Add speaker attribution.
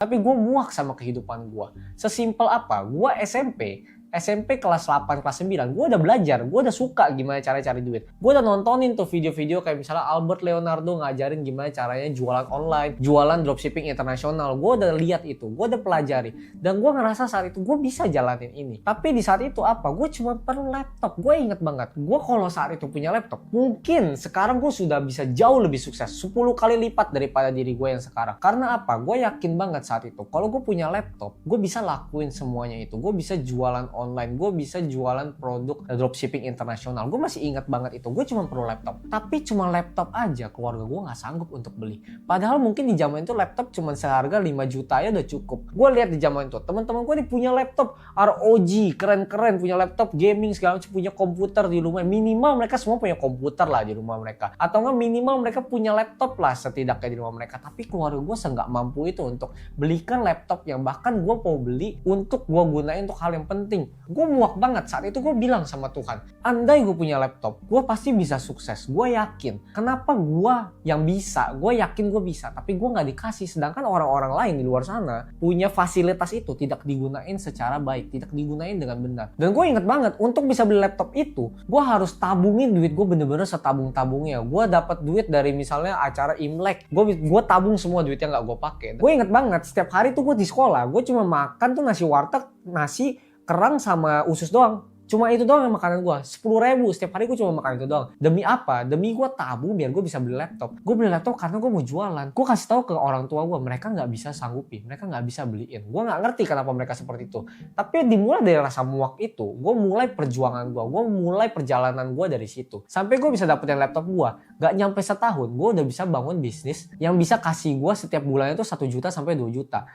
Speaker 1: Tapi gue muak sama kehidupan gue. Sesimpel apa? Gue SMP kelas 8, kelas 9, gue udah belajar, gue udah suka gimana cara cari duit. Gue udah nontonin tuh video-video kayak misalnya Albert Leonardo ngajarin gimana caranya jualan online, jualan dropshipping internasional. Gue udah lihat itu, gue udah pelajari. Dan gue ngerasa saat itu gue bisa jalanin ini. Tapi di saat itu apa? Gue cuma perlu laptop. Gue inget banget, gue kalau saat itu punya laptop, mungkin sekarang gue sudah bisa jauh lebih sukses, 10 kali lipat daripada diri gue yang sekarang. Karena apa? Gue yakin banget saat itu, kalau gue punya laptop, gue bisa lakuin semuanya itu. Gue bisa jualan online, gue bisa jualan produk dropshipping internasional. Gue masih ingat banget itu. Gue cuma perlu laptop. Tapi cuma laptop aja keluarga gue nggak sanggup untuk beli. Padahal mungkin di zaman itu laptop cuma seharga 5 juta ya udah cukup. Gue lihat di zaman itu teman-teman gue nih punya laptop ROG keren-keren, punya laptop gaming segala macam, punya komputer di rumah. Minimal mereka semua punya komputer lah di rumah mereka. Atau nggak minimal mereka punya laptop lah setidaknya di rumah mereka. Tapi keluarga gue nggak mampu itu untuk belikan laptop yang bahkan gue mau beli untuk gue gunain untuk hal yang penting. Gue muak banget saat itu. Gue bilang sama Tuhan, andai gue punya laptop, gue pasti bisa sukses. Gue yakin. Kenapa gue yang bisa? Gue yakin gue bisa, tapi gue nggak dikasih. Sedangkan orang-orang lain di luar sana punya fasilitas itu, tidak digunain secara baik, tidak digunain dengan benar. Dan gue inget banget, untuk bisa beli laptop itu, gue harus tabungin duit gue bener-bener setabung-tabungnya. Gue dapat duit dari misalnya acara Imlek, gue tabung semua duitnya nggak gue pakai. Gue inget banget, setiap hari tuh gue di sekolah, gue cuma makan tuh nasi warteg, nasi kerang sama usus doang. Cuma itu doang yang makanan gue. 10.000 setiap hari gue cuma makan itu doang. Demi apa? Demi gue tabung biar gue bisa beli laptop. Gue beli laptop karena gue mau jualan. Gue kasih tahu ke orang tua gue, mereka nggak bisa sanggupi, mereka nggak bisa beliin. Gue nggak ngerti kenapa mereka seperti itu. Tapi dimulai dari rasa muak itu, gue mulai perjuangan gue mulai perjalanan gue dari situ. Sampai gue bisa dapetin laptop gue. Gak nyampe setahun, gue udah bisa bangun bisnis yang bisa kasih gue setiap bulannya tuh 1 juta sampai 2 juta.